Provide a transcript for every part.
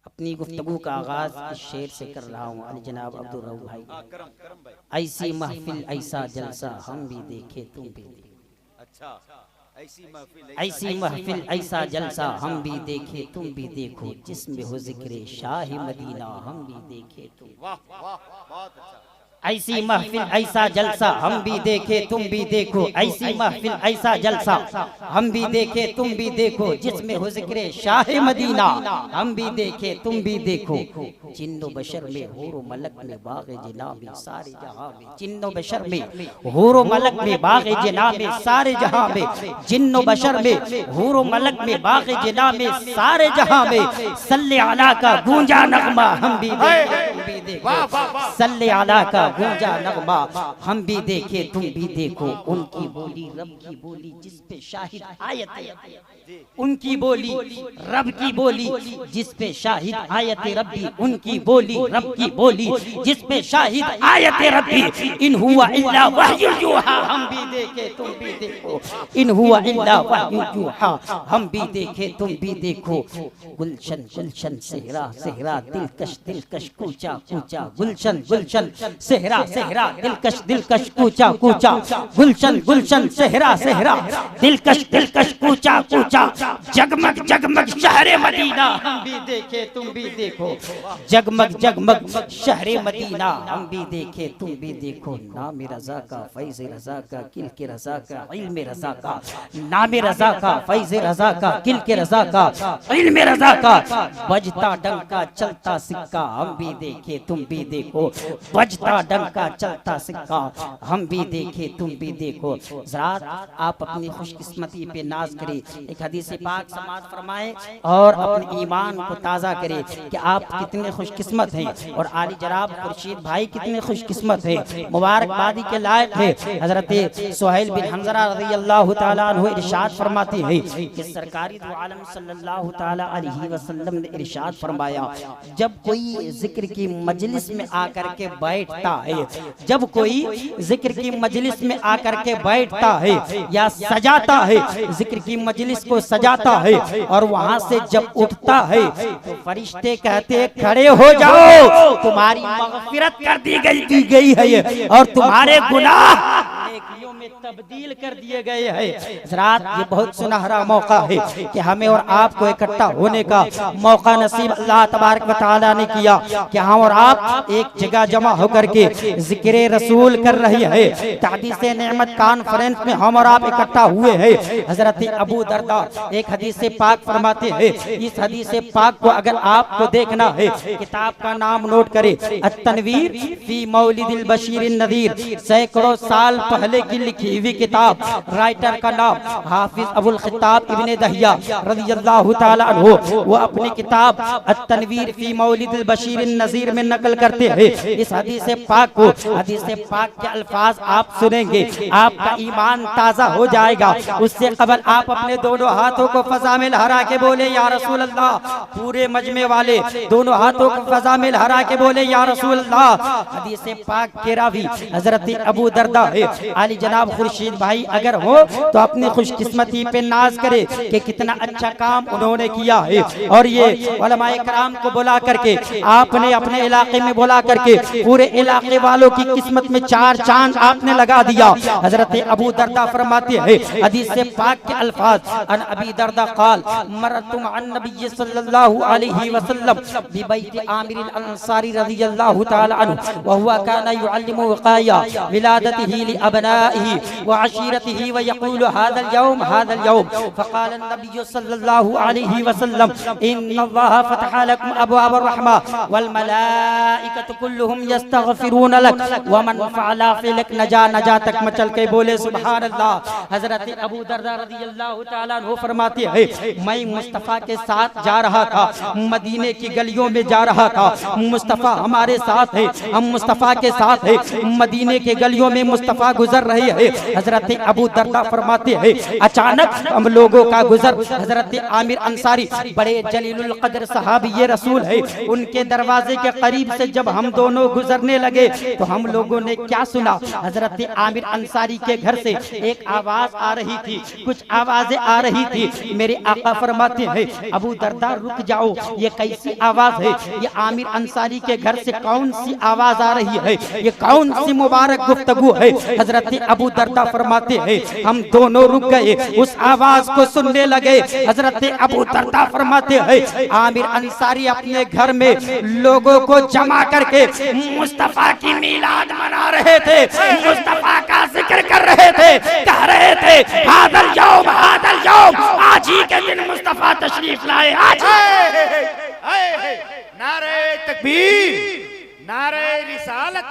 अपनी गुफ्तगू का आगाज इस शेर से कर रहा हूँ अली जनाब अब्दुल रऊफ भाई। ऐसी महफिल ऐसा जलसा हम भी देखे तुम भी देखे। अच्छा, ऐसी महफिल ऐसा जलसा हम भी देखे तुम भी देखो, जिसमें हो जिक्र शाह मदीना हम भी देखे तुम। वाह वाह, बहुत अच्छा। ऐसी महफिल ऐसा जलसा हम भी देखे तुम भी देखो, ऐसी महफिल ऐसा जलसा हम भी देखे तुम भी देखो, जिसमें हो जिक्र शाह मदीना हम भी देखे तुम भी देखो। जिन्नो बशर में हूरो मलक में बाग़े जिना में सारे जहां में, जिन्नो बशर में हूरो मलक में बाग़े जिना में सारे जहां में, जिन्नो बशर में हूरो मलक में बाग़े जिना में सारे जहां में, सल्ले अला का गूंजा नगमा हम भी देखे तुम भी देखो, सल्ले अला का गूंजा नगमा हम भी देखे तुम भी देखो। उनकी बोली रब की बोली जिस पे शाहिद आयत है, उनकी बोली रब की बोली जिस पे शाहिद आयत रब्बी, उनकी बोली रब की बोली जिस पे शाहिद आयत रब्बी। इन हुआ इल्ला वहयु यूहा हम भी देखे तुम भी देखो, इन हुआ इल्ला वहयु यूहा हम भी देखे तुम भी देखो। गुलशन गुलशन सेहरा सेहरा दिलकश दिलकश कूचा कूचा, गुलशन गुलशन सेहरा सेहरा दिलकश दिलकश कूचा कूचा, गुलशन गुलशन सेहरा सेहरा दिलकश दिलकश कूचा कूचा, जगमग जगमग शहरे मदीना हम भी देखे तुम भी देखो, जगमग जगमग शहरे मदीना हम भी देखे तुम भी देखो। नाम रजा का फैज़ रजा का किल के रजा का इल्म रजा का, नाम रजा का फैज़ रजा का किल के रजा का इल्म रजा का, बजता डंका चलता सिक्का हम भी देखे तुम भी देखो, बजता डंका चलता सिक्का हम भी देखे तुम भी देखो। जरा आप अपनी खुशकिस्मती पे नाज करें, एक हदीस पाक समाज फरमाए और अपने ईमान को ताज़ा करे कि आप कितने खुशकिस्मत हैं और आली जनाब खुर्शीद भाई कितने खुशकिस्मत हैं, मुबारकबादी के लायक है। हजरत सुहैल बिन हंज़ला रज़ियल्लाहु ताला अन्हु इरशाद फरमाते हैं कि सरकारी दो आलम सल्लल्लाहु ताला अलैहि वसल्लम ने इरशाद फरमाया, जब कोई जिक्र की मजलिस में आकर के बैठता है, जब कोई जिक्र की मजलिस में आकर के बैठता है या सजाता है, जिक्र की मजलिस को सजाता है और वहां से जब उठता है तो फरिश्ते कहते खड़े हो जाओ, तुम्हारी मग़फ़िरत कर दी गई है और तुम्हारे गुनाह नेकियों में तब्दील कर दिए गए हैं। हज़रात ये बहुत सुनहरा मौका है कि हमें और आपको इकट्ठा होने का मौका नसीब अल्लाह तबारक व तआला ने किया कि हम और आप एक जगह जमा होकर के जिक्र रसूल कर रही है। तहदीस नेमत कॉन्फ्रेंस में हम और आप इकट्ठा हुए हैं। हजरत अबू दरदा एक हदीस पाक फरमाते हैं, इस हदीस पाक को अगर आपको देखना है किताब का नाम नोट करें, अत-तनवीर फी मौलिदिल बशीर नज़ीर, सैकड़ों साल पहले की लिखी हुई किताब, राइटर का नाम हाफिज अबुल खिताब इब्ने दहिया रज़ियल्लाहु ताला अन्हु, वो अपनी किताब अत-तनवीर फी मौलिदिल बशीर नज़ीर में नकल करते हैं इस हदीस पाक को। हदीस पाक के अल्फाज आप सुनेंगे आपका ईमान ताज़ा हो जाएगा। उससे कबल आप अपने दोनों हाथों को फजा में लहरा के बोले या रसूल अल्लाह, पूरे मजमे वाले दोनों हाथों को फजा में लहरा के बोले या रसूल अल्लाह। हदीस पाक के रावी हजरत अबू दरदा है। आली जनाब खुर्शीद भाई अगर हो तो अपनी खुशकिस्मती पे नाज करे कि कितना अच्छा काम उन्होंने किया है और ये उलमाए कराम को बुला करके आपने अपने इलाके में बुला करके पूरे इलाके वालों की किस्मत में चार चांद आपने लगा दिया। हजरत अबू दरदा फरमाते हैं हदीस से पाक के अल्फाज, अन अबी दरदा क़ाल मरतु अन नबी सल्लल्लाहु अलैहि वसल्लम बि बैत आमिर अल अंसारी रज़ियल्लाहु ताला अन्हु व हुवा काना युअल्लिमु वक़ाया विलादतिही लि अबनाइही व अशीरतिही व यक़ूलु हादल यौम फ़क़ाल नबी सल्लल्लाहु अलैहि वसल्लम इन्नल्लाह फ़तह लकुम अबवाब अर्रहमा वल मलाइकतु कुल्लुहुम यस्तग़फिरून लक व मन फ़अला फ़िलक नजा नजा तक मचल के बोले सुभान अल्लाह। हजरत अबू दरदा रज़ियल्लाहु ताला अन्हु फरमाते हैं, मैं मुस्तफ़ा के साथ जा रहा था, मदीने की गलियों में जा रहा था, मुस्तफ़ा हमारे साथ है, हम मुस्तफ़ा के साथ है, मदीने के गलियों में मुस्तफ़ा गुजर रही है। हजरत अबू दरदा फरमाते हैं अचानक हम लोगों का गुजर हजरत आमिर अंसारी बड़े जलीलुल कद्र सहाबी ये रसूल है, उनके दरवाजे के करीब से जब हम दोनों गुजरने लगे तो हम लोगों ने क्या सुना, हजरत आमिर अंसारी के घर से एक आवाज आ रही थी, कुछ आवाजें आ रही थी। मेरे आका फरमाते हैं अबू दरदा रुक जाओ, ये कैसी आवाज है, ये आमिर अंसारी के घर से कौन सी आवाज आ रही है, ये कौन सी मुबारक गुफ्तगू है। हजरत अबू दरदा फरमाते हैं हम दोनों रुक गए, उस आवाज को सुनने लगे। हजरत अबू दरदा फरमाते हैं आमिर अंसारी अपने घर में लोगों को जमा करके मुस्तफा की मिलाद मना रहे थे, मुस्तफा का जिक्र कर रहे थे, कह रहे थे हादल यौम आज ही के दिन मुस्तफा तशरीफ लाए। आज नारे तकबीर, नारे रिसालत,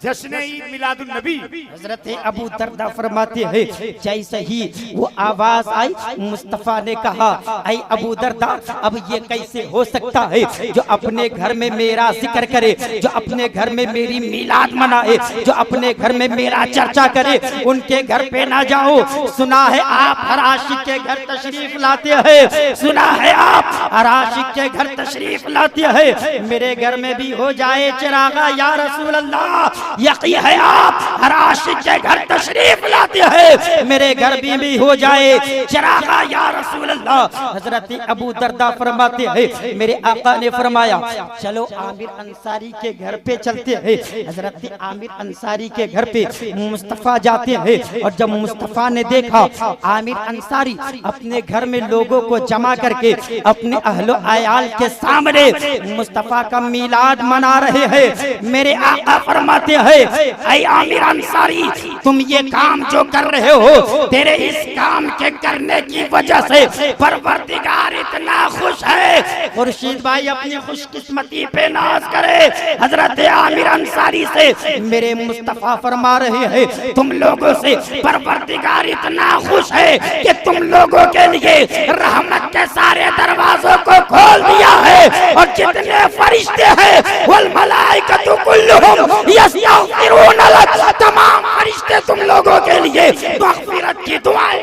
जश्न ईद मिलादुन नबी। हजरत अबू दरदा फरमाते हैं जैसे ही वो आवाज आई मुस्तफा ने कहा ऐ अबू दरदा अब ये कैसे हो सकता है जो अपने घर में मेरा जिक्र करे, जो अपने घर में मेरी मिलाद मनाए, जो अपने घर में मेरा चर्चा करे, उनके घर पे ना जाओ। सुना है आप हर आशिक के घर तशरीफ लाते हैं, सुना है आप हर आशिक के घर तशरीफ लाते हैं, मेरे घर में भी हो जाए चिरागा या रसूल अल्लाह। यकीन है आप हर आशिक के घर तशरीफ लाते हैं, मेरे घर भी हो जाए चिरागा या रसूल अल्लाह। हजरत अबू दरदा फरमाते हैं मेरे आका ने फरमाया चलो आमिर अंसारी के घर पे चलते हैं। हजरत आमिर अंसारी के घर पे मुस्तफा जाते हैं और जब मुस्तफा ने देखा आमिर अंसारी अपने घर में लोगों को जमा करके अपने अहलो आयाल के सामने मुस्तफा का मिलाद मना रहे हैं, मेरे आका फरमाते हैं ऐ आमिर अंसारी तुम ये काम जो कर रहे हो, तेरे इस काम के करने की वजह से परवरदिगार इतना खुश है। खुर्शीद भाई अपनी खुशकिस्मती पे नाज करे। हजरत आमिर अंसारी से मेरे मुस्तफा फरमा रहे हैं तुम लोगों से परवरदिगार इतना खुश है कि तुम लोगों के लिए रहमत के सारे दरवाजों को खोल दिया है और जितने फरिश्ते हैं वल मलाइकतु कुल्लुहुम यस्तगफिरून लक, तमाम फरिश्ते तुम लोगों के लिए मग़फ़िरत की दुआएं।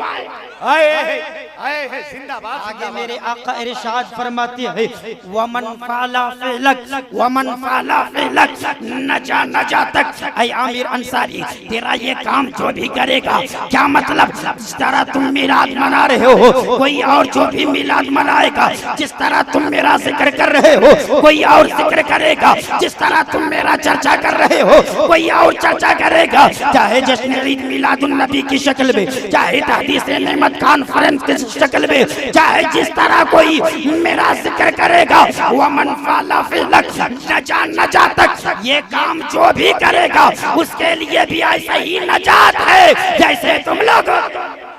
आए है जिंदाबाद। आगे मेरे आका इरशाद फरमाते हैं वमन फाला फिलक वमन फाला फिलक नजा नजा तक। ऐ आमिर अंसारी तेरा ये काम जो भी करेगा क्या मतलब, जिस तरह तुम मिलाद मना रहे हो कोई और जो भी मिलाद मनाएगा, जिस तरह तुम मेरा जिक्र कर रहे हो कोई और जिक्र करेगा, जिस तरह तुम मेरा चर्चा कर रहे हो कोई और चर्चा करेगा, चाहे जश्न ईद मिलादुन नबी की शक्ल में, चाहे तहदीस नेमत कॉन्फ्रेंस की शक्ल में, चाहे जिस तरह कोई मेरा जिक्र करेगा वह मनफाला फिलक नजा नजा तक, ये काम जो भी करेगा उसके लिए भी ऐसा ही नजात है जैसे तुम लोग।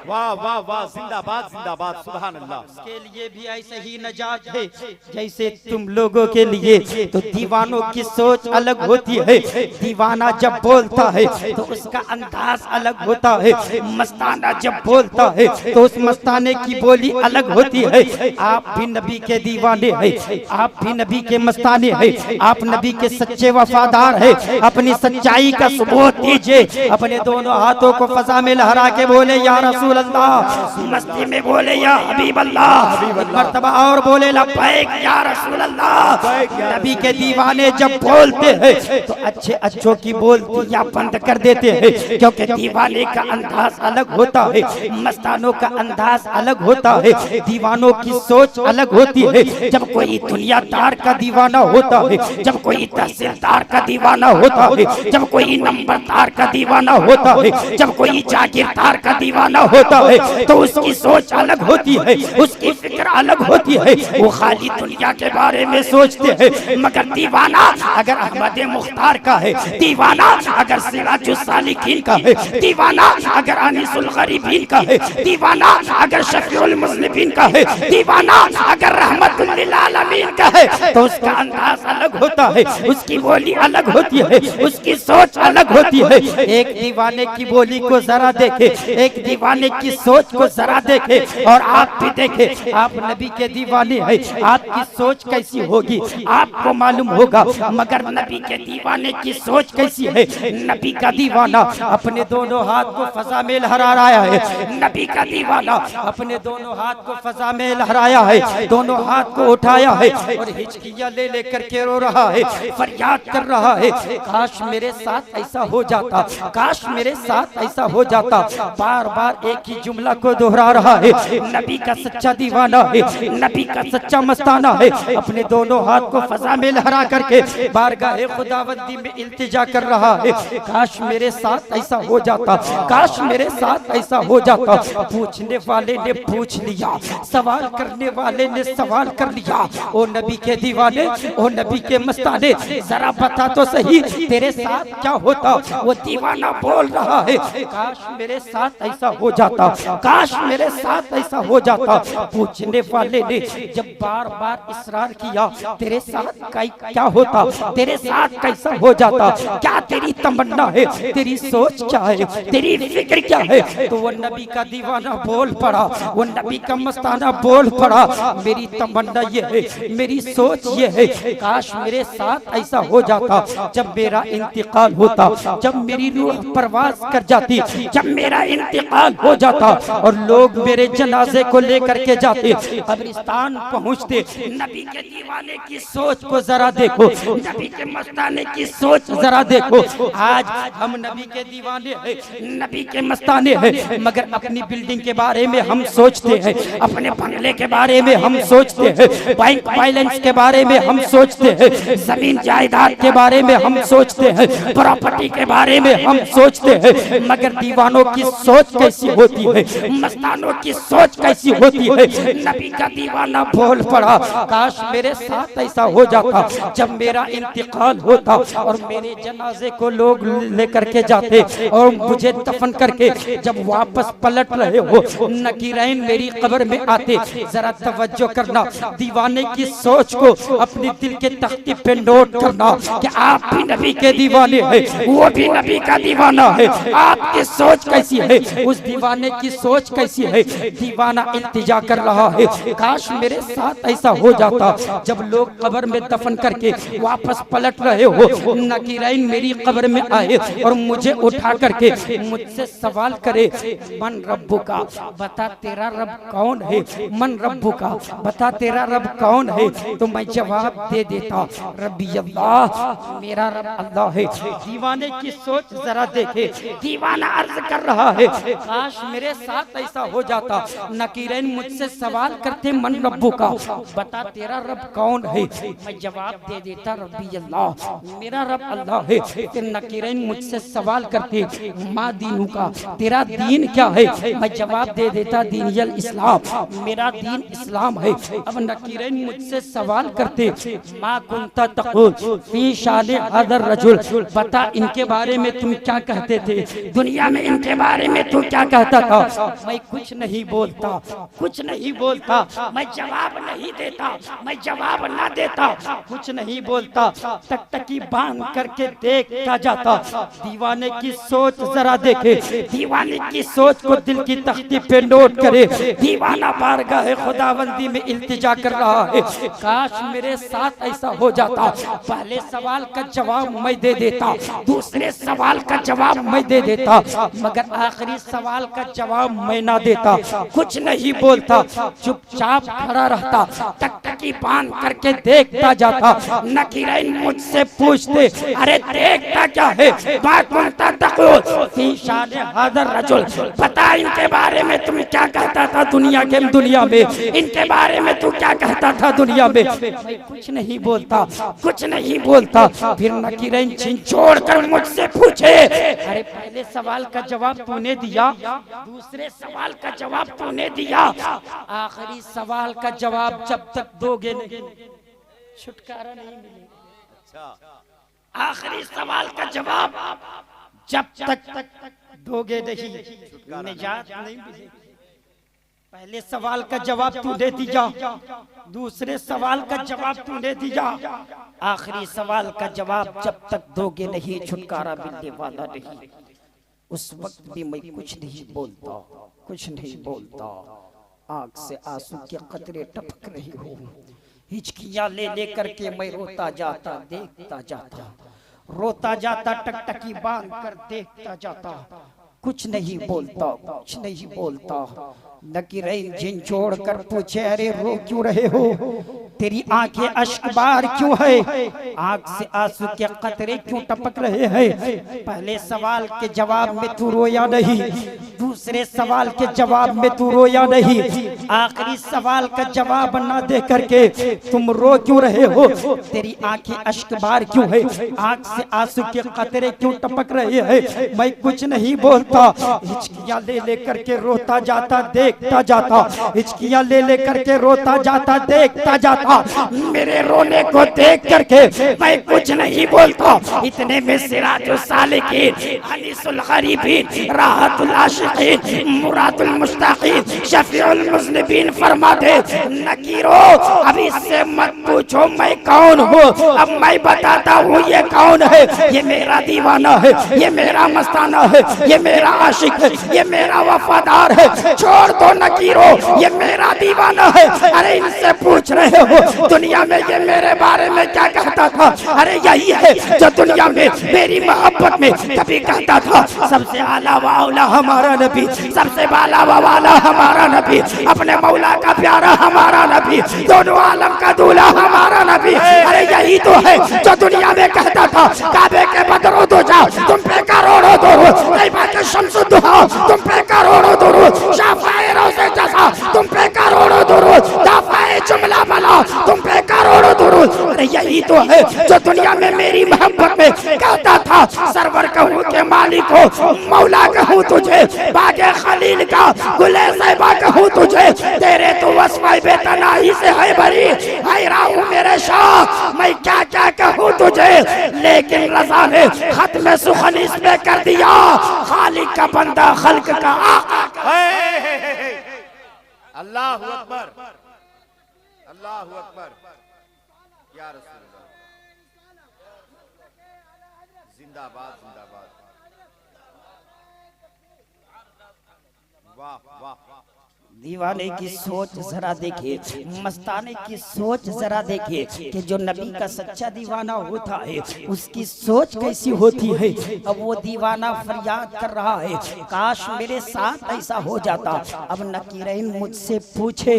वाह वाह वाह, जिंदाबाद जिंदाबाद, सुभान अल्लाह। उसके लिए भी ऐसे ही नजात है जैसे तुम लोगों के लिए। तो दीवानों की सोच अलग होती है, दीवाना जब बोलता है तो उसका अंदाज अलग होता है, मस्ताना जब बोलता है तो उस मस्ताने की बोली अलग होती है। आप भी नबी के दीवाने हैं, आप भी नबी के मस्ताने हैं, आप नबी के सच्चे वफादार हैं। अपनी सच्चाई का सबूत दीजिए, अपने दोनों हाथों को फजा में लहरा के बोले या रसूल अल्लाह, मस्ती में बोले या हबीब अल्लाह, मर्तबा और बोले लब्बैक या रसूल अल्लाह। नबी के दीवाने जब बोलते हैं तो अच्छे अच्छों की बोलती या बंद कर देते हैं, क्योंकि दीवाने का अंदाज अलग होता है, मस्तानों का अंदाज अलग होता है, दीवानों की सोच अलग होती है। जब कोई दुनियादार का दीवाना होता है, जब कोई तहसीलदार का दीवाना होता है, जब कोई नंबरदार का दीवाना होता है, जब कोई जागीरदार का दीवाना होता है तो उसकी सोच अलग होती है, उसकी फिक्र अलग होती है। वो खाली दुनिया के बारे में सोचते हैं। मगर दीवाना अगर अहमद मुख्तार का है, दीवाना अगर सिराजुल सालिकीन का है, दीवाना अगर अनीसुल गरीबीन का है, दीवाना अगर शफीउल मुज़निबीन का है, दीवाना अगर रहमतुल लिल आलमीन का है तो उसका अंदाज अलग होता है, उसकी बोली अलग होती है, उसकी सोच अलग होती है। एक दीवाने की बोली को जरा देखे, एक दीवाने दीवाने की सोच को जरा देखे और आप भी देखे, आप नबी के दीवाने हैं, आपकी सोच कैसी होगी आपको मालूम होगा। मगर नबी के दीवाने की सोच कैसी है? नबी का दीवाना अपने दोनों हाथ को फजा में लहरा रहा है, नबी का दीवाना अपने दोनों हाथ को फजा में लहराया है, दोनों हाथ को उठाया है और हिचकियां ले लेकर के रो रहा है, फरियाद कर रहा है, काश मेरे साथ ऐसा हो जाता, काश मेरे साथ ऐसा हो जाता। बार बार एक ही जुमला को दोहरा रहा है। नबी का सच्चा दीवाना है, नबी का सच्चा मस्ताना है, अपने दोनों हाथ को फजा में लहरा करके बारगाह खुदावंदी में इल्तिजा कर रहा है, काश मेरे साथ ऐसा हो जाता, काश मेरे साथ ऐसा हो जाता। पूछने वाले ने पूछ लिया, सवाल करने वाले ने सवाल कर लिया, ओ नबी के दीवाने, ओ नबी के मस्ताने, जरा बता तो सही तेरे साथ क्या होता। वो दीवाना बोल रहा है, काश मेरे साथ ऐसा हो जाता, काश मेरे साथ ऐसा हो जाता। पूछने वाले ने जब बार बार इसरार किया, तेरे साथ क्या होता, तेरे साथ कैसा हो जाता, क्या तेरी तमन्ना है, तेरी सोच क्या है, तेरी फिक्र क्या है, तो वो नबी का दीवाना बोल पड़ा, वो नबी का मस्ताना बोल पड़ा, मेरी तमन्ना ये है, मेरी सोच ये है, काश मेरे साथ ऐसा हो जाता जब मेरा इंतकाल होता, जब मेरी रूह परवाज कर जाती, जब मेरा इंतकाल हो जाता और लोग मेरे जनाजे को लेकर के जाते, कब्रिस्तान पहुंचते। नबी के दीवाने की सोच को जरा देखो, नबी के मस्ताने की सोच जरा देखो। आज हम नबी के दीवाने हैं, नबी के मस्ताने हैं, मगर अपनी बिल्डिंग के बारे में हम सोचते हैं, अपने बंगले के बारे में हम सोचते हैं, बैंक बैलेंस के बारे में हम सोचते हैं, जमीन जायदाद के बारे में हम सोचते हैं, प्रॉपर्टी के बारे में हम सोचते हैं। मगर दीवानों की सोच कैसी होती है, मस्तानों की सोच कैसी होती है? नबी का दीवाना बोल पड़ा, काश मेरे साथ ऐसा हो जाता जब मेरा इंतकाल होता और मेरे जनाजे को लोग लेकर के जाते और मुझे दफन करके जब वापस पलट रहे हो नकीरैन मेरी कब्र में आते। जरा तवज्जो करना, दीवाने की सोच को अपने दिल के तख्ती पे नोट करना कि आप भी नबी के दीवाने हैं, वो भी नबी का दीवाना है। आपकी सोच कैसी है, उस दीवाने की सोच कैसी है? दीवाना इल्तिजा कर रहा है, काश मेरे साथ ऐसा हो जाता जब लोग कब्र में दफन करके वापस पलट रहे हो, नकीरैन मेरी कब्र में आए और मुझे उठा करके मुझसे सवाल करे, मन रब्बु का, बता तेरा रब कौन है, मन रब्बु का, बता तेरा रब कौन है, तो मैं जवाब दे देता, रब्बी अल्लाह, मेरा रब अल्लाह है। दीवाने की सोच जरा देखे, दीवाना अर्ज कर रहा है, काश मेरे साथ ऐसा हो जाता। नकीरैन मुझसे सवाल करते, मन रब्बु का, बता तेरा रब कौन है, मैं जवाब दे देता, रब्बी अल्लाह, मेरा रब अल्लाह है। फिर नकीरैन मुझसे सवाल करते, माँ दीनू का, तेरा दीन क्या है, मैं जवाब दे देता, दीनियल इस्लाम, मेरा दीन इस्लाम है। अब नकीरैन मुझसे सवाल करते, माँ कुंता तक़ूल फी शान हज़र रजुल, बता इनके बारे में तुम क्या कहते थे, दुनिया में इनके बारे में तू क्या कहता था। मैं कुछ नहीं बोलता, कुछ नहीं बोलता, मैं जवाब नहीं देता, मैं जवाब ना देता, कुछ नहीं बोलता, टकटकी बांध करके देखता जाता। दीवाने की सोच जरा देखे, दीवाने की सोच को दिल की तख्ती पे नोट करे। दीवाना बारगाह खुदावंदी में इल्तिजा कर रहा है, काश मेरे साथ ऐसा हो जाता। पहले सवाल का जवाब मैं दे देता, दूसरे सवाल का जवाब मैं दे देता, मगर आखिरी सवाल का जवाब मैं ना देता, कुछ नहीं बोलता, चुपचाप खड़ा रहता, टकटकी बांध करके देखता जाता। नकीरैन मुझसे पूछते, अरे देखता क्या है, पता इनके बारे में तुम क्या कहता था दुनिया में इनके बारे में तू क्या कहता था दुनिया में। कुछ नहीं बोलता, कुछ नहीं बोलता। फिर नकीरैन छोड़ कर मुझसे पूछे, अरे पहले सवाल का जवाब तूने दिया, दूसरे सवाल का जवाब तूने दिया, आखिरी सवाल का जवाब जब तक दोगे नहीं छुटकारा नहीं मिलेगा। आखिरी सवाल का जवाब जब तक दोगे नहीं निजात नहीं मिलेगी। पहले सवाल का जवाब तूने दिया, दूसरे सवाल का जवाब तूने दिया, आखिरी सवाल का जवाब जब तक दोगे नहीं छुटकारा मिलने वाला नहीं। उस वक्त भी मैं कुछ नहीं बोलता, कुछ नहीं बोलता, आंख से आंसू के कतरे टपक रही हो। हिचकियां ले लेकर के मैं रोता जाता, देखता जाता, रोता जाता, टकटकी बांध कर देखता जाता, कुछ नहीं बोलता, कुछ नहीं बोलता। नकीरैन झिंझोड़ कर पूछे, अरे रो क्यों रहे हो? तेरी आंखें अश्कबार क्यों है? आंख से आंसू के कतरे क्यों टपक रहे हैं? पहले सवाल के जवाब में तू रोया नहीं, दूसरे सवाल के जवाब में तू रोया नहीं, आखिरी सवाल का जवाब ना दे करके तुम रो क्यों रहे हो? तेरी आंखें अश्कबार क्यों है? आंख से आंसू के कतरे क्यों टपक रहे हैं? मैं कुछ नहीं बोलता, हिचकियां ले लेकर के रोता जाता, देखता जाता, हिचकियां ले लेकर के रोता जाता, देखता जाता। मेरे रोने को देख करके मैं कुछ नहीं बोलता। इतने में सिराजुल सालिकीन, अनीसुल गरीबीन, राहतुल आशिकीन, मुरादुल मुश्ताकीन, शफीउल मुज़निबीन फरमाते, नकीरो अब इससे मत पूछो मैं कौन हूँ, अब मैं बताता हूँ ये कौन है। ये मेरा दीवाना है, ये मेरा मस्ताना है, ये मेरा आशिक है, ये मेरा वफादार है। छोड़ दो नकीरो, ये मेरा दीवाना है। अरे इनसे पूछ रहे हो दुनिया में ये मेरे बारे में क्या कहता था? अरे यही है जो दुनिया में मेरी मोहब्बत में कभी कहता था, सबसे आला वाला हमारा नबी, सबसे बाला वाला हमारा नबी, अपने मौला का प्यारा हमारा नबी, दोनों आलम का दूल्हा हमारा नबी। अरे यही तो है जो दुनिया में कहता था, काबे के बदरो दो जाओ तुम पे करोड़ों दुरूद, तैयबा के शम्सुद्दुहा तुम पे करोड़ों दुरूद, शाफ़ाए रोज़े जज़ा तुम पे करोड़ों दुरूद, दाफ़ाए जुमला बला तुम पे करोड़ों दुरूद। अरे यही तो है जो दुनिया में मेरी मोहब्बत में कहता था, सरवर कहूँ के मालिक हो, मौला कहूँ तुझे, बागे खलील का गुले साहिबा कहूँ तुझे, तेरे तो वस्फ़े बेतनाही से है भरी, हैरान हूँ मेरे शाह मैं क्या क्या कहूँ तुझे। लेकिन रज़ा ने खत्म सुखन इसमें कर दिया, खालिक का बंदा खल्क का आका। अल्लाहु अकबर, अल्लाहु अकबर, या रसूलल्लाह, जिंदाबाद जिंदाबाद, वाह वाह। दीवाने की सोच जरा देखिए, मस्ताने की सोच जरा देखिए कि जो नबी का सच्चा दीवाना होता है उसकी सोच कैसी होती है। अब वो दीवाना फरियाद कर रहा है, काश मेरे साथ ऐसा हो जाता। अब नकीरैन मुझसे पूछे,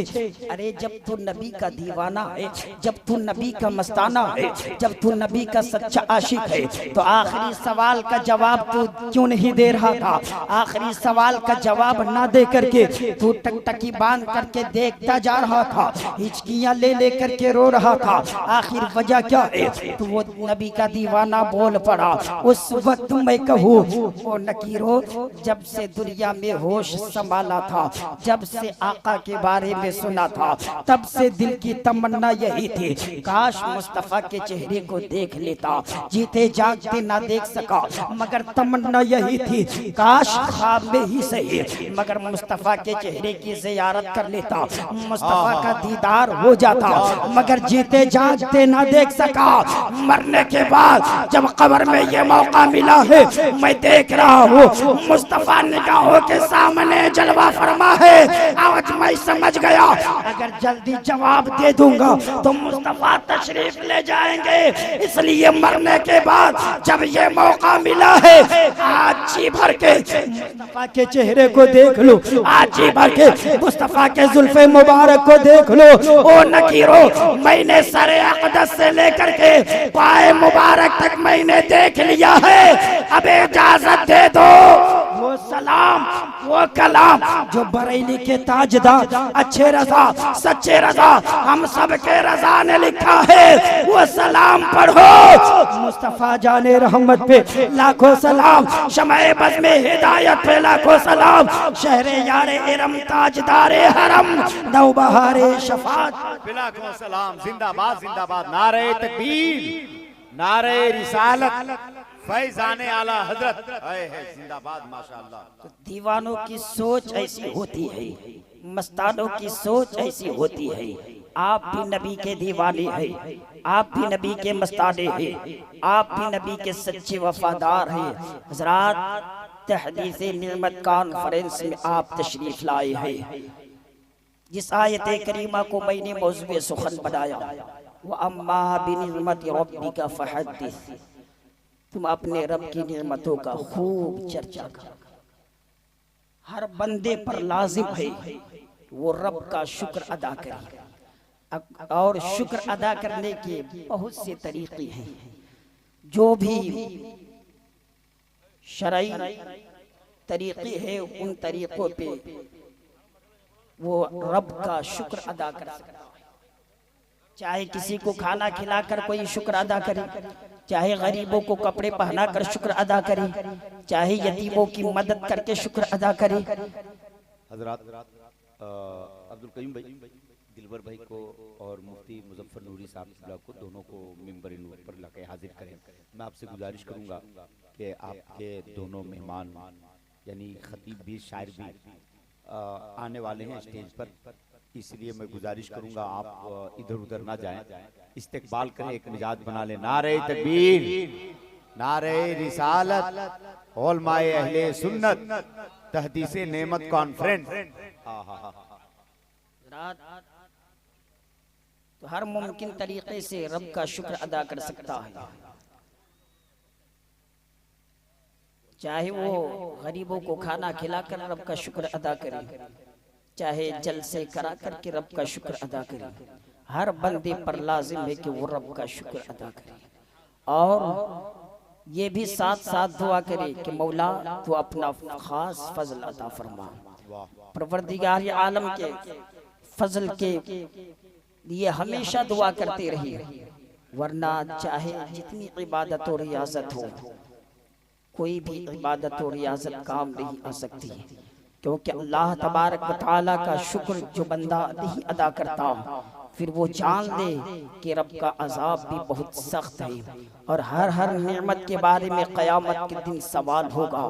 अरे जब तू नबी का दीवाना है, जब तू नबी का मस्ताना है, जब तू नबी का सच्चा आशिक है, तो आखिरी सवाल का जवाब तू क्यों नहीं दे रहा था? आखिरी सवाल का जवाब ना दे करके तू टकटकी बांध करके देखता जा रहा था, हिचकियां ले लेकर के रो रहा था। आखिर वजह क्या है? तो वो नबी का दीवाना बोल पड़ा, उस वक्त मैं कहूँ ओ नकीरो, जब से दुनिया में होश संभाला था, जब से आका के बारे में सुना था, तब से दिल की तमन्ना यही थी, काश मुस्तफा के चेहरे को देख लेता। जीते जागते ना देख सका मगर तमन्ना यही थी, काश ख्वाब में ही सही मगर मुस्तफा के चेहरे की ज़ियारत कर लेता, मुस्तफा का दीदार हो जाता। मगर जीते जागते ना देख सका, मरने के बाद जब कब्र में ये मौका मिला है, मैं देख रहा हूँ मुस्तफा निगाहों के सामने जलवा फरमा है। आज मैं समझ गया, अगर जल्दी जवाब दे दूंगा तो मुस्तफा तशरीफ ले जाएंगे, इसलिए मरने के बाद जब ये मौका मिला है, आज जी भर के मुस्तफा के चेहरे को देख लो, आज जी भर के मुस्तफा के जुल्फे मुबारक को देख लो। ओ नकीरो, मैंने सरे अक़दस से लेकर के पाए मुबारक तक मैंने देख लिया है, अब इजाजत दे दो वो सलाम वो कलाम जो बरेली के ताजदार अच्छे रजा सच्चे रजा हम सब के रजा ने लिखा है, वो सलाम पढ़ो। मुस्तफा जाने रहमत पे लाखों सलाम, शमए बज़ में हिदायत पे लाखों सलाम, शहरे यारे इरम ताजदारे हरम नौबहारे शफात लाखों सलाम। जिंदाबाद जिंदाबाद, नारे तकबीर, नारे रिसालत, फैज़ाने आला हजरत है, जिंदाबाद माशाअल्लाह। तो दीवानों की सोच ऐसी होती है, मस्तानों की सोच ऐसी होती है। आप भी नबी के दीवाने हैं, आप भी नबी के मस्ताने हैं, आप भी नबी के सच्चे वफादार हैं। हज़रात तहदीस नेमत कॉन्फ्रेंस में आप तशरीफ लाए हैं, जिस आयत करीमा को मैंने मौज़ूए सुखन बनाया, व अम्मा बिनिअमति रब्बिका फहद्दिस, तुम अपने रब की नेमतों का खूब चर्चा करो। हर बंदे पर लाजिम है वो रब का शुक्र अदा करे, और शुक्र अदा करने के बहुत से तरीके हैं। जो भी शरई तरीके हैं उन तरीकों पे वो रब का शुक्र अदा कर सकता है। चाहे किसी को खाना खिलाकर कोई शुक्र अदा करे, चाहे गरीबों को कपड़े पहनाकर शुक्र अदा करे, चाहे यतीमों की मदद करके शुक्र अदा करे। हजरात अब्दुल कयूम भाई, दिलवर भाई को और मुफ्ती मुजफ्फर नूरी साहब को दोनों को मिंबर नूर पर लाके हाजिर करें। मैं आपसे गुजारिश करूंगा कि आपके दोनों मेहमान यानी खतीब भी शायर भी आने वाले हैं स्टेज पर, इसलिए मैं गुजारिश करूंगा आप इधर उधर ना जाएं, इस्तेकबाल करें, एक मिजाज बना लें। नारे तकबीर, नारे रिसालत, उलमाए अहले सुन्नत, तहदीस नेमत कॉन्फ्रेंस। तो हर मुमकिन तरीके से रब का शुक्र अदा कर सकता है, चाहे वो गरीबों को खाना खिलाकर रब का शुक्र अदा करे, चाहे जलसे करा करके रब का शुक्र अदा करे। हर बंदे पर लाजिम है कि वो रब का शुक्र अदा करे, और ये भी साथ साथ दुआ करे कि मौला तू अपना खास फजल अता फरमा। परवरदिगार आलम के फजल के लिए हमेशा दुआ करते रहिए, वरना चाहे जितनी इबादत और रियाजत हो, कोई भी इबादत और रियाजत काम नहीं आ सकती, क्योंकि अल्लाह तबारक व तआला का शुक्र जो बंदा नहीं अदा करता फिर वो जान ले कि रब का अजाब भी बहुत सख्त है, और हर नेमत के बारे में क़यामत के दिन सवाल होगा।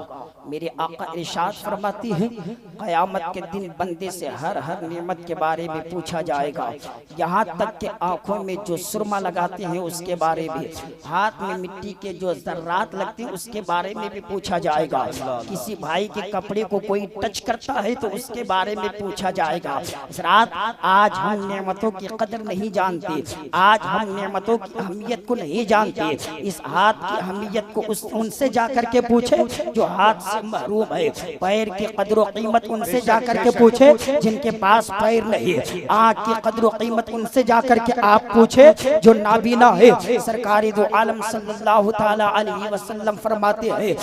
मेरे आका इरशाद फरमाती हैं, क़यामत के दिन बंदे से हर नेमत के बारे में पूछा जाएगा, यहाँ तक कि आँखों में जो सुरमा लगाते हैं उसके बारे में, हाथ में मिट्टी के जो जर्रात लगते हैं उसके बारे में भी पूछा जाएगा, किसी भाई के कपड़े को कोई टच करता है तो उसके बारे में पूछा जाएगा। रात आज हम नेमतों की कदर नहीं जानते, आज हम नेमतों की अहमियत को नहीं जानते। इस हाथ की अहमियत को उनसे जाकर के पूछे जो हाथ से महरूम है, पैर की कदर व कीमत उनसे जाकर के पूछे जिनके पास पैर नहीं है, आँख की कदर व कीमत उनसे जाकर के आप पूछे जो नाबीना है। सरकारी दो आलम सल्लल्लाहु तआला अलैहि वसल्लम फरमाते हैं,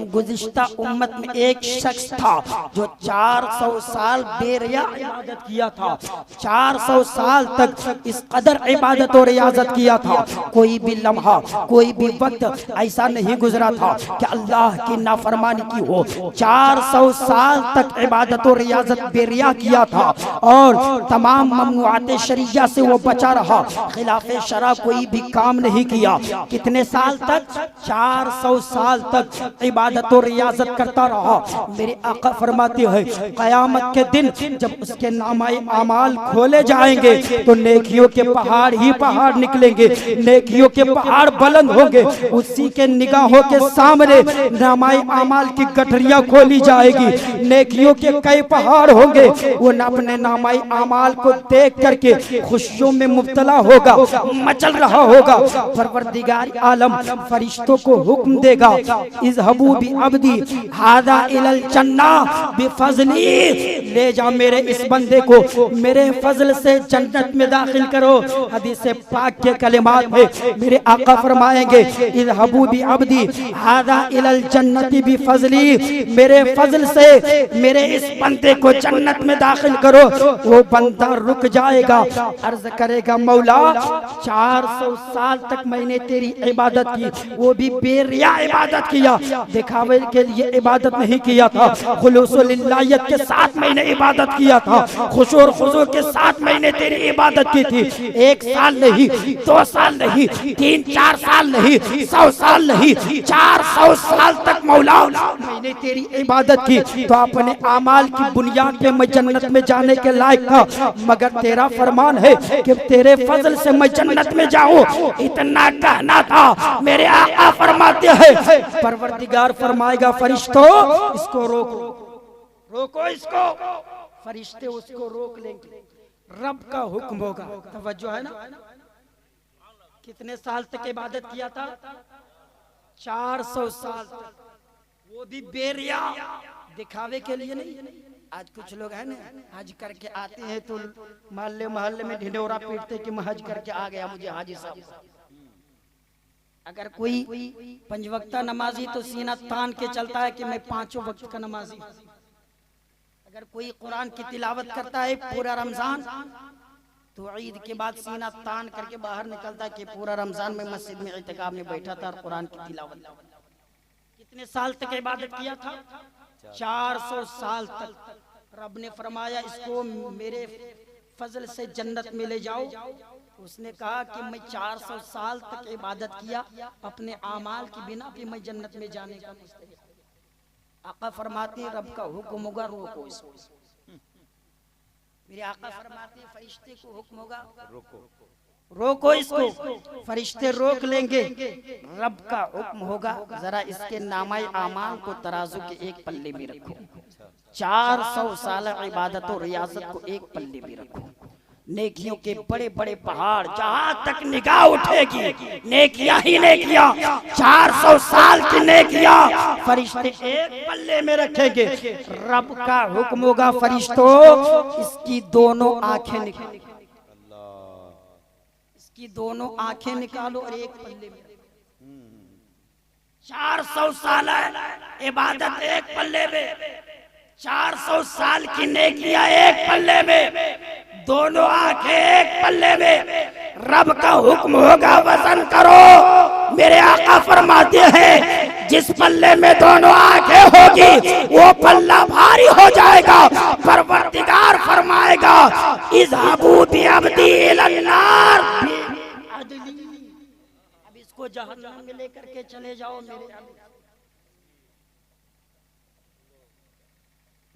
गुज़िश्ता उम्मत में एक शख्स था जो 400 साल बेरिया इबादत किया था, 400 साल तक इस कदर इबादत और रियाजत किया था, कोई भी लम्हा कोई भी वक्त ऐसा नहीं गुजरा था कि अल्लाह की नाफरमानी की हो। 400 साल तक इबादत और रियाजत बेरिया किया था और तमाम ममनुआते शरिया से वो बचा रहा, खिलाफे शरा कोई भी काम नहीं किया। कितने साल तक? 400 साल तक इबादत और रियाजत करता रहा। मेरे आका फरमाते हैं, क़यामत के दिन जब उसके नामाए आमाल खोले जाएंगे तो नेकियों के पहाड़ ही पहाड़ निकलेंगे, नेकियों के पहाड़ बुलंद होंगे। उसी के निगाहों के सामने नामाए आमाल की गठरियां खोली जाएगी, नेकियों के कई पहाड़ होंगे। वो अपने नामाए आमाल को देख करके खुशियों में मुब्तला होगा, मचल रहा होगा। परवरदिगार आलम फरिश्तों को हुक्म देगा, इज़हबू बि अब्दी हादा इलल जन्नह बिफज़ली, ले जा मेरे इस बंदे को मेरे फजल से जन्नत में दाखिल करो। हदीस पाक के कलिमात में मेरे आका फरमाएंगे, इज़हबू बि अब्दी हादा इलल जन्नति बिफज़ली, मेरे फजल से मेरे इस बंदे को जन्नत में दाखिल करो। वो बंदा रुक जाएगा, अर्ज करेगा, मौला 400 साल तक मैंने तेरी इबादत की, वो भी बेरिया इबादत किया, दिखावे के लिए इबादत नहीं किया था, खुलूस लिल्लाहियत के साथ मैंने इबादत किया था, खुशूर खुजू के साथ मैंने तेरी इबादत इबादत की थी। 1 साल नहीं, 2 साल नहीं, 3-4 साल नहीं, 100 साल नहीं, 400 साल तक मौला मैंने तेरी इबादत की तो अपने आमाल की बुनियाद पे मैं जन्नत में जाने के लायक था, मगर तेरा फरमान है कि तेरे फजल से मैं जन्नत में जाऊं, इतना कहना था। मेरे आका फरमाते हैं, परवरदिगार फरमाएगा फरिश्तों इसको रोको, रोको इसको। फरिश्ते उसको रोक लेंगे, रब का हुक्म होगा। तवज्जो है ना? कितने साल तक इबादत किया था? 400 साल तक, वो भी बेरिया, दिखावे के लिए नहीं। आज कुछ लोग हैं ना, हज करके आते हैं तो मोहल्ले मोहल्ले में ढिंढोरा पीटते कि मैं हज करके आ गया, मुझे हाजी साहब। अगर कोई 5 वक्ता नमाजी तो सीना तान के चलता है कि मैं 5 वक्त का नमाजी। अगर कोई कुरान की तिलावत करता है पूरा रमजान तो ईद के बाद सीना तान करके बाहर निकलता है कि पूरा रमजान में मस्जिद में इत्तिकाफ में बैठा था और कुरान की तिलावत। कितने साल तक इबादत किया था? 400 साल तक। रब ने फरमाया इसको मेरे फजल से जन्नत में ले जाओ। उसने कहा कि मैं 400 साल तक इबादत किया, अपने आमाल की बिना पे मैं जन्नत में जाने का मुस्तहिक। आका फरमाते हैं रब का हुक्म होगा रोको इसको। मेरे आका फरमाते हैं फरिश्ते को हुक्म होगा रोको, रोको इसको। फरिश्ते रोक लेंगे, रब का हुक्म होगा जरा इसके नामाए आमाल को तराजू के एक पल्ले में रखो। 400 साल इबादत और रियाजत को एक पल्ले में रखो। नेकियों के बड़े बड़े पहाड़ जहां तक निगाह उठेगी नेकियां ही नेकियां, 400 साल की नेकियां फरिश्ते एक पल्ले में रखेंगे। रब का हुक्म होगा फरिश्तों इसकी दोनों आंखें निकालो, इसकी दोनों आंखें निकालो और एक पल्ले में। 400 साल इबादत एक पल्ले में, 400 साल की नेकियां एक पल्ले में, दोनों आंखें एक पल्ले में। रब का हुक्म होगा वजन करो। मेरे आका फरमाते हैं जिस पल्ले में दोनों आंखें होगी वो पल्ला भारी हो जाएगा। परवरदिगार फरमाएगा इज़हबू बिअब्दी इलन्नार, अब इसको जहन्नम में लेकर के चले जाओ। मेरे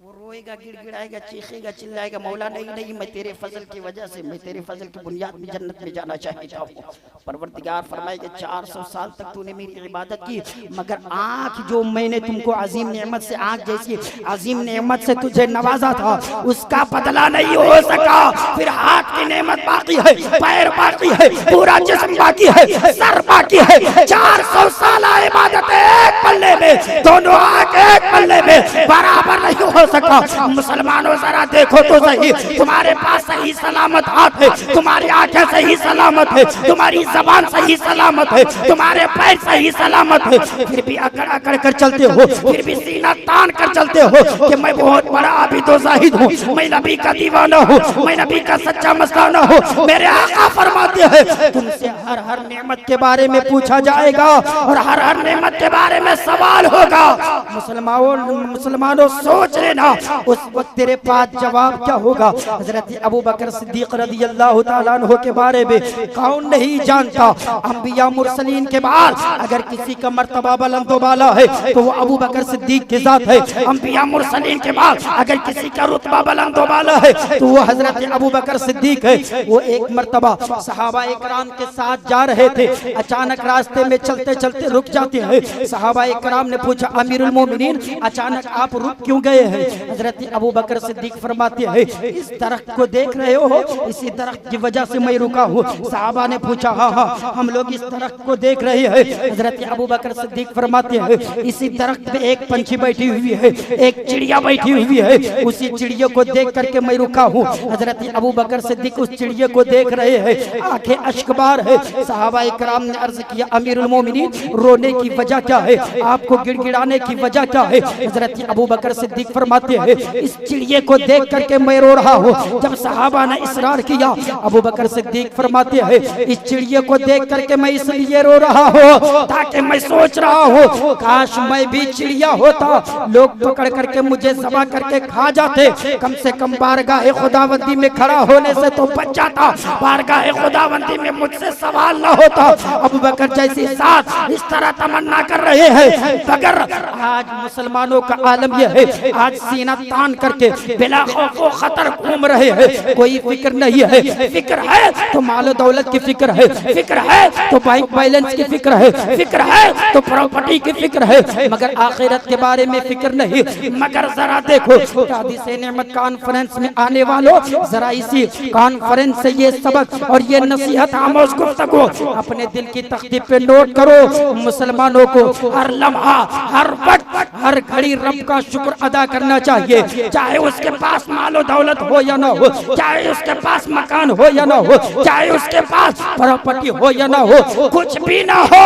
वो रोएगा, गिड़गिड़ाएगा, चीखेगा, चिल्लाएगा, मौला नहीं नहीं मैं तेरे फजल की वजह से, मैं तेरे फजल की बुनियाद में जन्नत में जाना चाहता हूँ। परवरदिगार फरमाएगा 400 साल तक तूने मेरी इबादत की, मगर आँख जो मैंने तुमको अजीम नेमत से, आँख जैसी अजीम नेमत से तुझे नवाजा था उसका बदला नहीं हो सका। फिर हाथ की नेमत बाकी है, पैर बाकी है, पूरा जिस्म बाकी है, सर बाकी है। 400 साल इबादत एक पल्ले में, दोनों आँख एक पल्ले में, बराबर नहीं हो सका। मुसलमानों जरा देखो तो सही, तुम्हारे पास सही सलामत हाथ है, तुम्हारी आंखें सही सलामत है, तुम्हारी जबान सही सलामत है, तुम्हारे पैर सही सलामत है, फिर भी अकड़ अकड़ कर चलते हो, फिर भी सीना तान कर चलते हो कि मैं बहुत बड़ा आबिद व जाहिद हूँ, मैं नबी का दीवाना हूँ, मैं नबी का सच्चा मस्ताना हूँ। मेरे आका फरमाते हैं तुमसे हर हर नेमत के बारे में पूछा जाएगा और हर हर नेमत के बारे में सवाल होगा। मुसलमानों सोच लेना उस वक्त तेरे पास जवाब क्या होगा। हजरत अबू बकर सिद्दीक रज़ी अल्लाह तआला अन्हु के बारे में कौन नहीं जानता। अंबिया मुरसलीन के बाद अगर किसी का मर्तबा बुलंद वाला है तो वो अबू बकर सिद्दीक के साथ है। अंबिया मुरसलीन के बाद अगर किसी का रुतबा बुलंद वाला है तो वो हजरत अबू बकर सिद्दीक है। वो एक मर्तबा सहाबा इकराम के साथ जा रहे थे, अचानक रास्ते में चलते चलते रुक जाते हैं। सहाबा इकराम ने पूछा अमीरुल मोमिनीन अचानक आप रुक क्यों गए हैं। हजरत अबू बकर सिद्दीक फरमाते हैं इस दरख्त को देख रहे हो, इसी दरख्त की वजह से मैं रुका हूँ। सहाबा ने पूछा हाँ हाँ हम लोग इस दरख्त को देख रहे हैं। हजरत अबू बकर सिद्दीक फरमाते हैं इसी दरख्त पे एक पंछी बैठी हुई है, एक चिड़िया बैठी हुई है, उसी चिड़िया को देख करके मैं रुका हूँ। हजरत अबू बकर सिद्दीक उस चिड़िया को देख रहे हैं, आंखें अश्कबार है। सहाबा इकराम ने अर्ज किया अमीरुल मोमिनीन रोने की वजह क्या है, आपको गिड़गिड़ाने की वजह क्या है। हजरत अबू बकर सिद्दीक फरमाते फरमाते हैं इस चिड़िए को देख करके मैं रो रहा हूँ। जब सहाबा ने इसरार किया, अबू बकर सिद्दीक फरमाते हैं इस चिड़िए को देख करके मैं इसलिए रो रहा हूँ ताकि मैं सोच रहा हूँ काश मैं भी चिड़िया होता, लोग पकड़ करके मुझे ज़बह करके खा जाते, कम से कम बारगाह खुदावंदी में खड़ा होने से तो बच जाता, बारगाह खुदावंदी में मुझसे सवाल न होता। अबू बकर जैसी साथ इस तरह तमन्ना कर रहे हैं, मगर आज मुसलमानों का आलम यह है, आज सीना तान करके बिला खौफ व खतर घूम रहे हैं, कोई फिक्र नहीं है। फिक्र है तो माल दौलत की फिक्र है, फिक्र है तो बैंक बैलेंस की फिक्र है, फिक्र है तो प्रॉपर्टी की फिक्र है, मगर आखिरत के बारे में फिक्र नहीं। मगर जरा देखो हदीस नेमत कॉन्फ्रेंस में आने वालों, जरा इसी कॉन्फ्रेंस से ये सबक और ये नसीहत आमोज गुफ्तगू अपने दिल की तख्ती पे नोट करो। मुसलमानों को हर लम्हा, हर वक्त, हर घड़ी रब का शुक्र अदा करना चाहिए, चाहे उसके पास मालो दौलत हो या ना हो, चाहे उसके पास मकान हो या ना हो, चाहे उसके पास प्रॉपर्टी हो या ना हो, कुछ भी ना हो,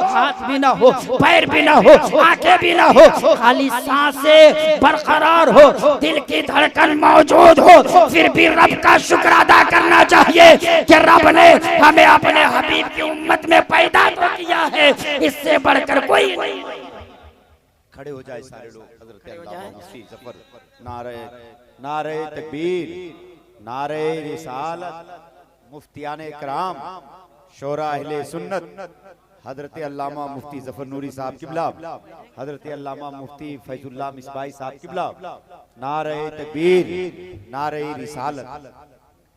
हाथ भी ना हो, पैर भी ना हो, आंखें भी ना हो, खाली सांसें बरकरार हो, दिल की धड़कन मौजूद हो, फिर भी रब का शुक्र अदा करना चाहिए कि रब ने हमें अपने हबीब की उम्मत में पैदा तो किया है, इससे बढ़कर कोई नहीं। खड़े हो जाए सारे लोग। हजरत अल्लामा मुफ्ती जफर, नारे नारे तकबीर, नारे रिसालत, मुफ्तियाने कराम, शोरा अहले सुन्नत, हजरत अल्लामा मुफ्ती जफर नूरी साहब किबला, हजरत अल्लामा मुफ्ती फैजुल्लाह मिसबाई साहब किबला, नारे तकबीर, नारे रिसालत।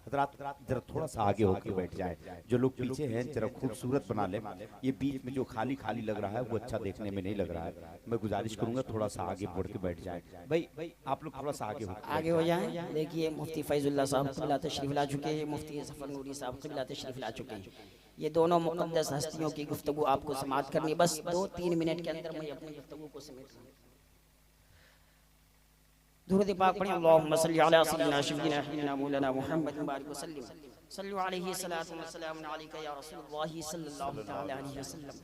हजरात जरा थोड़ा सा आगे होकर बैठ जाए, जो लोग पीछे हैं जरा खूबसूरत बना ले, ये बीच में जो खाली खाली लग रहा है वो अच्छा देखने में नहीं लग रहा है। मैं गुजारिश करूंगा थोड़ा सा आगे बढ़ के बैठ जाए। भाई आप लोग थोड़ा सा आगे हो जाएं। देखिए मुफ्ती फैजुल्लाह साहब क़िबला तशरीफ ला चुके हैं, मुफ्ती जफर नूरी साहब क़िबला तशरीफ ला चुके हैं। ये दोनों मुक़द्दस हस्तियों की गुफ्तगू आपको समाअत करनी, बस 2-3 मिनट के अंदर मैं अपनी गुफ्तगू को समेट लूँ। दुरूद पाक पढ़ें, अल्लाहुम्मा सल्लि अला सय्यिदिना शफीना हबीबना मौलाना मुहम्मद बारिक वसल्लम, सल्लु अलैहि सलातु व सलामुन अलैका या रसूलल्लाह सल्लल्लाहु तआला अलैहि वसल्लम।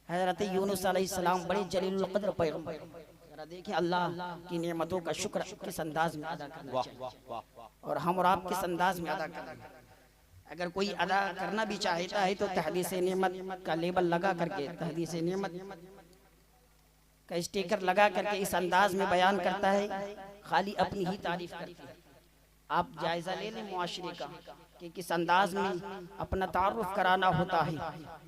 हज़रत यूनुस अलैहिस्सलाम बड़े जलीलुल क़द्र पैगंबर, जरा देखिए अल्लाह की नेमतों का शुक्र किस अंदाज में अदा करना चाहिए, और हम और आप किस अंदाज में अदा करना। अगर कोई अदा करना भी चाहता है तो तहदीस नेमत का लेबल लगा करके, तहदीस नेमत का स्टिकर लगा करके इस अंदाज में बयान करता है, खाली अपनी ही तारीफ करती है। आप जायजा ले लें मुआशरे का कि किस अंदाज में अपना तारुफ कराना होता है,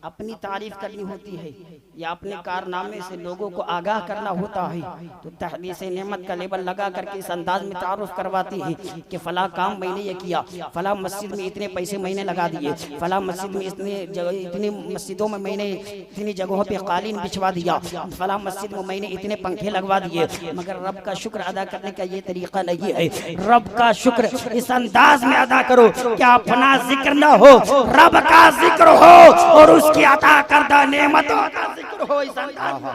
अपनी तारीफ करनी होती है, या अपने कारनामे से लोगों को आगाह करना होता है। तो तहदीस नेमत का लेबल लगा करके इस अंदाज में तारुफ करवाती है कि फला काम मैंने ये किया, फला मस्जिद में इतने पैसे मैंने लगा दिए, फला मस्जिद में इतनी मस्जिदों में मैंने इतनी जगहों पे कालीन बिछवा दिया, फला मस्जिद में मैंने इतने पंखे लगवा दिए। मगर रब का शुक्र अदा करने का ये तरीका नहीं है। रब का शुक्र इस अंदाज में अदा करो कि अपना जिक्र न हो, रब का जिक्र हो और उसकी अता करदा नेमतों का जिक्र हो। इस अंदाज में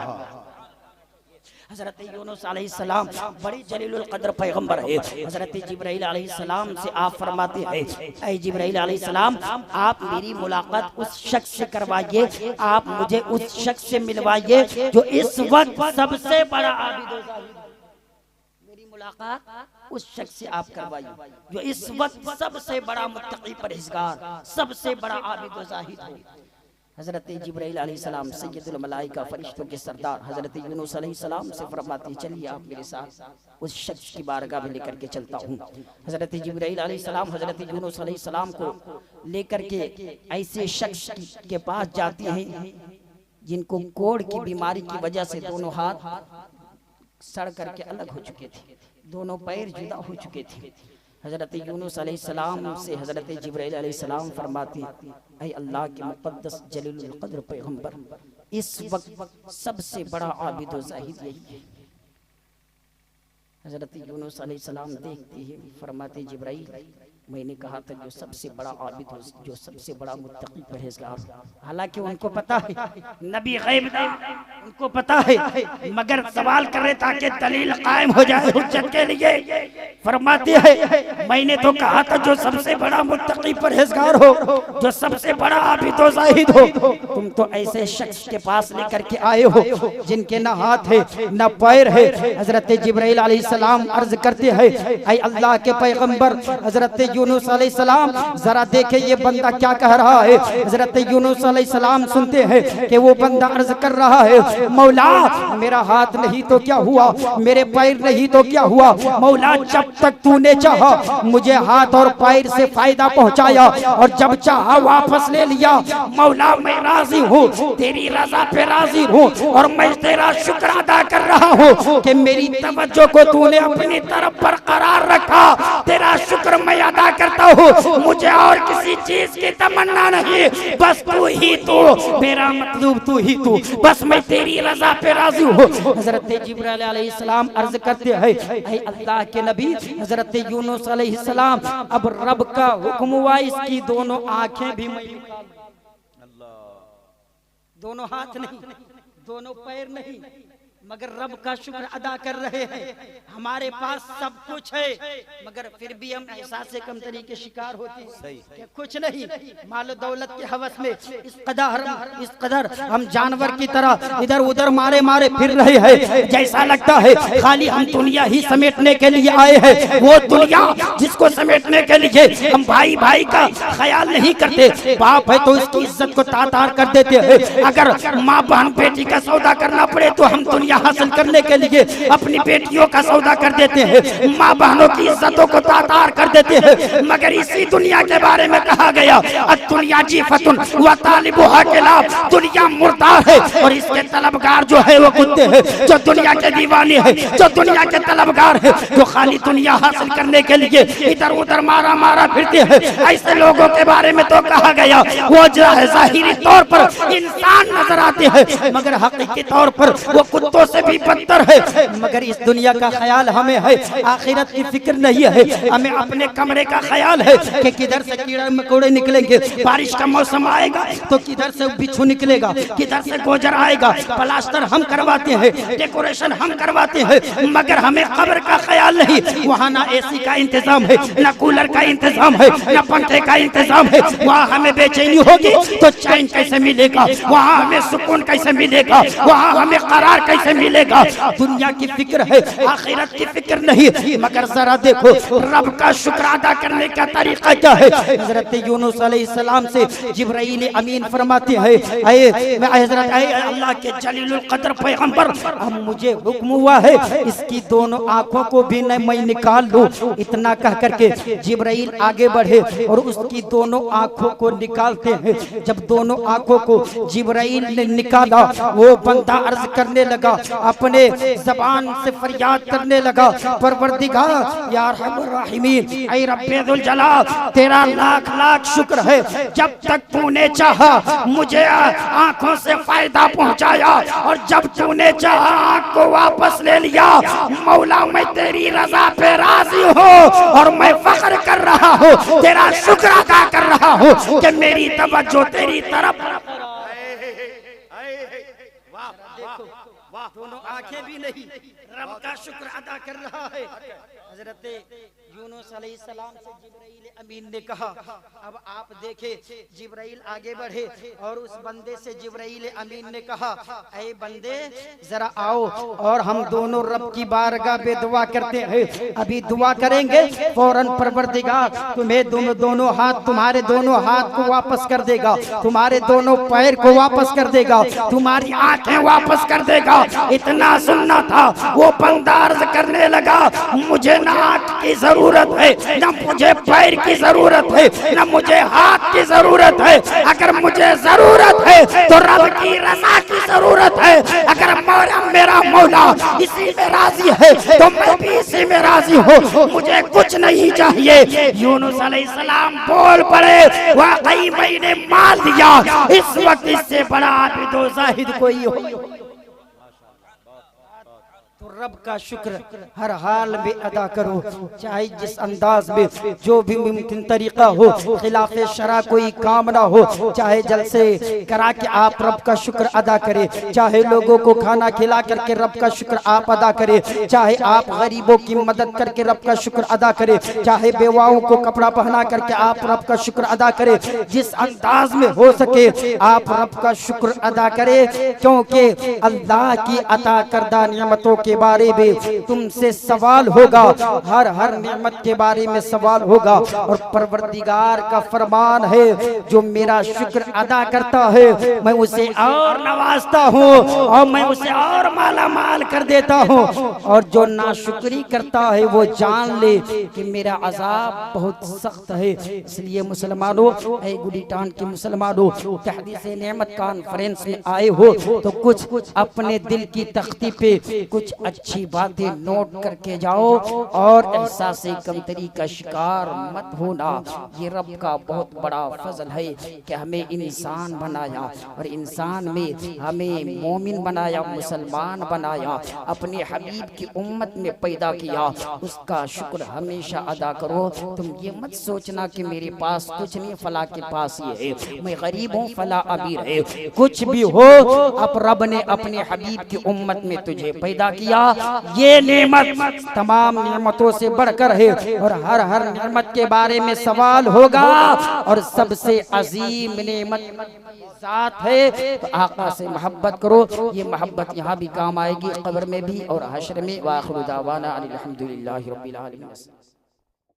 हज़रत यूनुस अलैहिस्सलाम बड़ी जलीलुल क़द्र पैगंबर है। हज़रत जिब्राइल अलैहिस्सलाम से आप फरमाते हैं, ऐ जिब्राइल अलैहिस्सलाम आप मेरी मुलाकात उस शख्स से करवाइए, आप मुझे उस शख्स से मिलवाइए जो इस वक्त सबसे बड़ा आबिद है। मेरी मुलाकात उस शख्स से आप करवाइए जो इस वक्त सबसे बड़ा मुत्तकी परहेज़गार, सबसे बड़ा आबिद व ज़ाहिद हो। हज़रत जिब्राइल अलैहिस्सलाम सय्यदुल मलाइका फरिश्तों के सरदार हज़रत यूनुस अलैहिस्सलाम से फरमाते चलिए आप मेरे साथ उस शख्स की बारगाह में लेकर के चलता हूँ। हज़रत जिब्राइल अलैहिस्सलाम हज़रत यूनुस अलैहिस्सलाम को लेकर के ऐसे शख्स के पास जाते हैं जिनको कोढ़ की बीमारी की वजह से दोनों हाथ सड़ करके अलग हो चुके थे, दोनों पैर जुदा हो चुके थे। हज़रत यूनुस अलैहिस्सलाम से हज़रत जिब्राइल अलैहिस्सलाम फरमाती, ऐ अल्लाह के मुक़द्दस जलीलुल क़द्र पैगंबर, इस वक्त सबसे बड़ा आबिद व ज़ाहिद यही है। हज़रत यूनुस अलैहिस्सलाम देखते हैं, फरमाते जिब्राइल मैंने कहा था जो सबसे बड़ा आबिद हो, जो सबसे बड़ा मुत्तकी परहेजगार, हालांकि उनको पता है नबी गैब नहीं, उनको पता है, मगर सवाल कर रहे ताकि दलील कायम हो जाए हुज्जत के लिए। फरमाती है मैंने तो कहा था जो सबसे बड़ा मुत्तकी परहेजगार हो, जो सबसे बड़ा आबिद व ज़ाहिद हो, तुम तो ऐसे शख्स के पास लेकर के आए हो जिनके ना हाथ है ना पैर है। हजरत जिब्राइल अलैहिस्सलाम अर्ज करते हैं ऐ अल्लाह के पैगंबर हजरत यूनुस अलैहिस्सलाम जरा देखे ये बंदा क्या कह रहा है। हजरत यूनुस अलैहिस्सलाम सुनते हैं कि वो बंदा अर्ज कर रहा है मौला मेरा हाथ नहीं तो क्या हुआ, मेरे पैर नहीं तो क्या हुआ, मौला जब तक तूने चाहा मुझे हाथ और पैर से फायदा पहुंचाया और जब चाहा वापस ले लिया। मौला मैं राजी हूँ, तेरी रजा पे राजी हूँ और मैं तेरा शुक्र अदा कर रहा हूँ कि मेरी तवज्जो को तूने अपनी तरफ बरकरार रखा। तेरा शुक्र मैं अदा करता हूँ, मुझे और किसी चीज की तमन्ना नहीं, बस तू ही तू, मेरा मतलब तू ही तू, बस मैं तेरी रजा पे राजी हूँ। हजरत जिब्राइल अलैहिस्सलाम अर्ज करते हैं ऐ अल्लाह के नबी हजरत यूनुस अलैहिस्सलाम अब रब का हुक्म हुआ इसकी दोनों आंखें भी मैं दोनों हाथ नहीं, दोनों पैर नहीं, मगर रब का शुक्र अदा कर रहे हैं। हमारे पास सब कुछ है मगर फिर भी हम एहसास कमतरी के शिकार होते हैं कि कुछ नहीं, माल दौलत के हवस में इस कदर हम जानवर की तरह इधर उधर मारे मारे फिर रहे हैं। जैसा लगता है खाली हम दुनिया ही समेटने के लिए आए हैं, वो दुनिया जिसको समेटने के लिए हम भाई भाई का ख्याल नहीं करते। बाप है तो उसकी इज्जत को तातार कर देते हैं, अगर माँ बहन बेटी का सौदा करना पड़े तो हम दुनिया हासिल करने के लिए अपनी बेटियों का सौदा कर देते हैं, माँ बहनों की इज्जतों को तातार कर देते हैं। मगर इसी दुनिया के बारे में कहा गया दुनिया जीफतुन व तालिबुहा किलाब, दुनिया मुर्दार है और इसके तलबगार जो है वो कुत्ते हैं। जो दुनिया के दीवाने हैं, जो दुनिया के तलबगार है, जो खाली दुनिया हासिल करने के लिए इधर उधर मारा मारा फिरते हैं, ऐसे लोगों के बारे में तो कहा गया वो जो है जाहिरी तौर पर इंसान नजर आते हैं मगर हकीकी तौर पर वो कुत्तों से भी बदतर है। मगर इस दुनिया का ख्याल हमें है, आखिरत की फिक्र नहीं है। हमें अपने कमरे का ख्याल है कि किधर से कीड़े मकोड़े निकलेंगे, बारिश का मौसम आएगा तो किधर से बिच्छू निकलेगा, किधर से गोजर आएगा। प्लास्टर हम करवाते हैं, डेकोरेशन हम करवाते हैं, मगर हमें कब्र का ख्याल नहीं। वहाँ ना एसी का इंतजाम है, ना कूलर का इंतजाम है, ना पंखे का इंतजाम है। वहाँ हमें बेचैनी होगी तो चैन कैसे मिलेगा, वहाँ हमें सुकून कैसे मिलेगा, वहाँ हमें करार कैसे मिलेगा। दुनिया की फिक्र है, आखिरत की फिक्र नहीं। मगर जरा देखो रब का शुक्र अदा करने का तरीका क्या है। हजरत यूनुस अलैहिस्सलाम से जिब्राइल अमीन फरमाते हैं हजरत अल्लाह के जलीलुल कद्र पैगंबर अब मुझे हुक्म हुआ है इसकी दोनों आंखों को भी न मैं निकाल लूं। इतना कह करके जिब्राइल आगे बढ़े और उसकी दोनों आंखों को निकालते हैं। जब दोनों आंखों को जिब्राइल ने निकाला वो बंदा अर्ज करने लगा, अपने जबान से फरियाद करने लगा, परवरदिगार या रहमान रहीमीन ऐ रब्बे जुल जलाल तेरा लाख लाख शुक्र है, जब तक तूने चाहा मुझे आंखों से फायदा पहुंचाया और जब तूने चाहा आंख को वापस ले लिया। मौला मैं तेरी रजा पे राजी हूँ और मैं फख्र कर रहा हूँ, तेरा शुक्र अदा कर रहा हूँ कि मेरी तवज्जो तेरी तरफ। दोनों आंखें भी नहीं, रब का शुक्र अदा कर रहा है। हजरत यूनुस अलैहिस्सलाम से जिब्राइल अमीन ने कहा अब आप देखे जिब्राइल आगे बढ़े और उस बंदे से जिब्राइल अमीन ने कहा ऐ बंदे जरा आओ और हम दोनों रब की बारगाह पे दुआ करते हैं। अभी दुआ करेंगे फौरन परवरदिगार तुम्हें दोनों हाथ, तुम्हारे दोनों हाथ को वापस कर देगा, तुम्हारे दोनों पैर को वापस कर देगा, तुम्हारी आंखें वापस कर देगा। इतना सुनना था। वो बंदा अर्ज करने लगा मुझे ना आंख की जरूरत है, ना मुझे पैर की जरूरत है, ना मुझे हाथ की जरूरत है। अगर मुझे जरूरत है तो रब की रज़ा की जरूरत है। अगर मेरा मौला इसी में राजी है तो मैं भी इसी में राजी हूँ, मुझे कुछ नहीं चाहिए। यूनुस अलैहिस्सलाम बोल पड़े वाकई मैंने माल दिया, इस वक्त इससे बड़ा आबिद व ज़ाहिद कोई हो। तो रब का शुक्र हर हाल में अदा करो, चाहे जिस अंदाज में जो भी मुमकिन तरीका हो, खिलाफ शरा कोई काम ना हो, चाहे जलसे करा के आप रब का शुक्र अदा करें, चाहे लोगों को खाना खिला करके रब का शुक्र आप अदा करें, चाहे आप गरीबों की मदद करके रब का शुक्र अदा करें, चाहे बेवाओं को कपड़ा पहना करके आप रब का शुक्र अदा करें। जिस अंदाज में हो सके आप रब का शुक्र अदा करें, क्योंकि अल्लाह की अता करदा नियमतों के बारे में तुमसे सवाल होगा, हर हर नियमत के बारे में सवाल होगा। और परवरदिगार का फरमान है, जो मेरा शुक्र अदा करता है मैं उसे और नवाजता हूँ और मैं उसे और माला माल कर देता हूँ, और जो नाशुक्री करता है वो जान ले कि मेरा अजाब बहुत सख्त है। इसलिए मुसलमानों, ऐ गुलीटान के मुसलमानों, तहदीस नेमत कॉन्फ्रेंस में आए हो तो कुछ अपने दिल की तख्ती पे कुछ अच्छी बातें नोट करके जाओ और एहसास कमतरी का शिकार मत होना। ये रब का बहुत बड़ा फजल है कि हमें इंसान बनाया और इंसान में हमें मोमिन बनाया, मुसलमान बनाया, अपने हबीब की उम्मत में पैदा किया। उसका शुक्र हमेशा अदा करो। तुम ये मत सोचना कि मेरे पास कुछ नहीं, फला के पास ये है, मैं गरीब हूँ, फला अमीर है। कुछ भी हो, अब रब ने अपने हबीब की उम्मत में तुझे पैदा किया। ये नेमत तमाम नेमतों से बढ़कर है और हर हर नेमत के बारे में सवाल होगा। और सबसे अजीम नेमत साथ है, तो आका से मोहब्बत करो। ये मोहब्बत यहाँ भी काम आएगी, कब्र में भी और हश्र में। वाखिर दावाना अनिल हम्दुलिल्लाहि रब्बिल आलमीन।